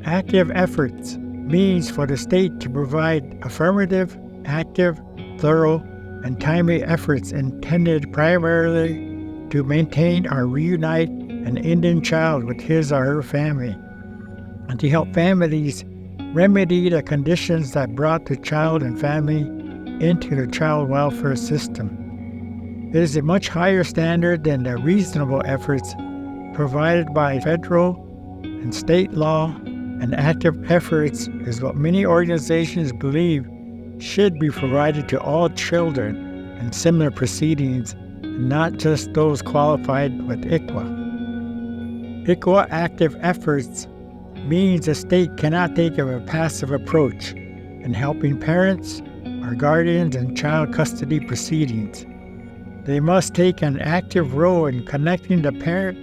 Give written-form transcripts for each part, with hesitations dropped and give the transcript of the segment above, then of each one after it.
Active efforts means for the state to provide affirmative, active, thorough, and timely efforts intended primarily to maintain or reunite an Indian child with his or her family, and to help families remedy the conditions that brought the child and family into the child welfare system. It is a much higher standard than the reasonable efforts provided by federal and state law, and active efforts is what many organizations believe should be provided to all children in similar proceedings, and not just those qualified with ICWA. ICWA active efforts means the state cannot take a passive approach in helping parents or guardians in child custody proceedings. They must take an active role in connecting the parent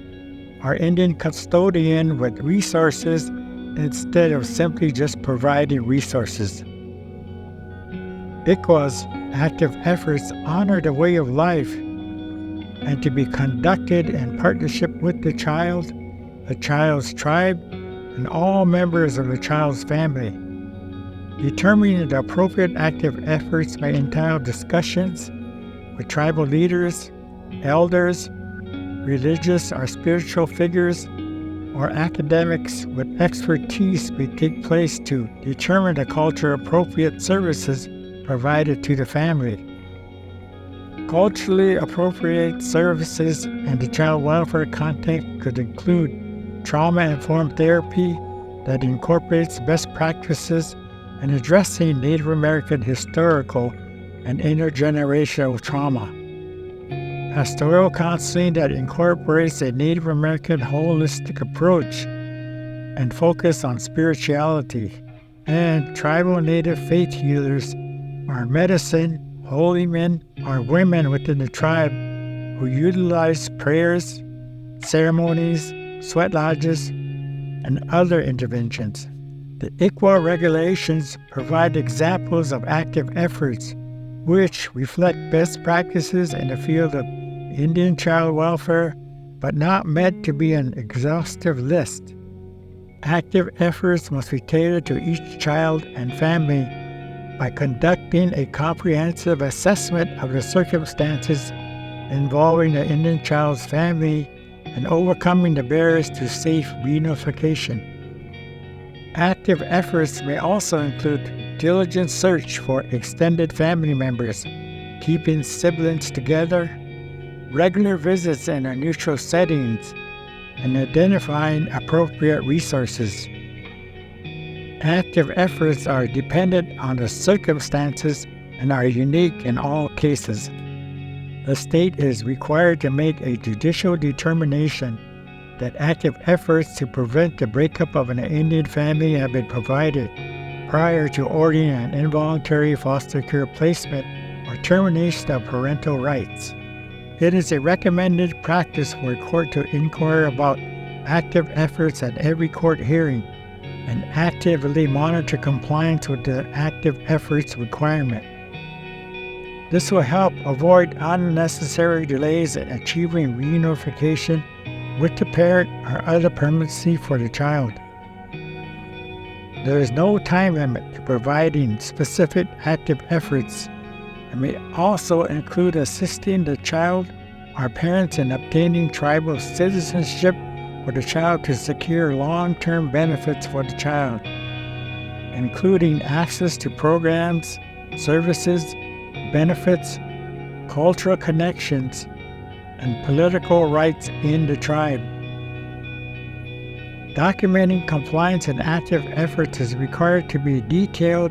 or Indian custodian with resources instead of simply just providing resources. ICWA's active efforts honor the way of life and to be conducted in partnership with the child's tribe, and all members of the child's family. Determining the appropriate active efforts may entail discussions with tribal leaders, elders, religious or spiritual figures, or academics with expertise may take place to determine the culture-appropriate services provided to the family. Culturally appropriate services in the child welfare context could include trauma-informed therapy that incorporates best practices in addressing Native American historical and intergenerational trauma. Pastoral counseling that incorporates a Native American holistic approach and focus on spirituality, and tribal Native faith healers or medicine, holy men or women within the tribe who utilize prayers, ceremonies, sweat lodges, and other interventions. The ICWA regulations provide examples of active efforts which reflect best practices in the field of Indian child welfare, but not meant to be an exhaustive list. Active efforts must be tailored to each child and family by conducting a comprehensive assessment of the circumstances involving the Indian child's family and overcoming the barriers to safe reunification. Active efforts may also include diligent search for extended family members, keeping siblings together, regular visits in unusual settings, and identifying appropriate resources. Active efforts are dependent on the circumstances and are unique in all cases. The state is required to make a judicial determination that active efforts to prevent the breakup of an Indian family have been provided prior to ordering an involuntary foster care placement or termination of parental rights. It is a recommended practice for a court to inquire about active efforts at every court hearing and actively monitor compliance with the active efforts requirement. This will help avoid unnecessary delays in achieving reunification with the parent or other permanency for the child. There is no time limit to providing specific active efforts, and may also include assisting the child or parents in obtaining tribal citizenship for the child to secure long-term benefits for the child, including access to programs, services, benefits, cultural connections, and political rights in the tribe. Documenting compliance and active efforts is required to be detailed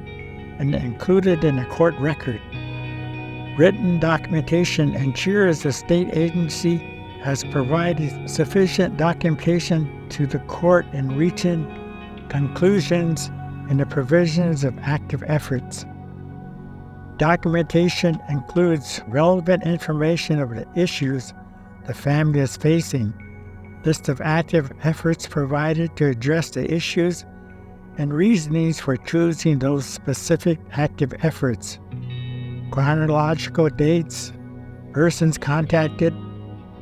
and included in a court record. Written documentation ensures the state agency has provided sufficient documentation to the court in reaching conclusions in the provisions of active efforts. Documentation includes relevant information of the issues the family is facing, list of active efforts provided to address the issues, and reasonings for choosing those specific active efforts, chronological dates, persons contacted,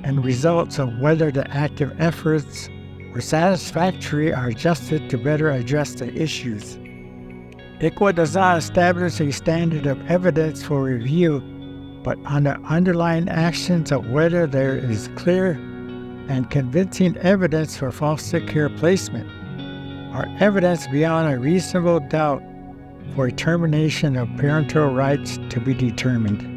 and results of whether the active efforts where satisfactory are adjusted to better address the issues. ICWA does not establish a standard of evidence for review, but on the underlying actions of whether there is clear and convincing evidence for foster care placement, or evidence beyond a reasonable doubt for a termination of parental rights to be determined.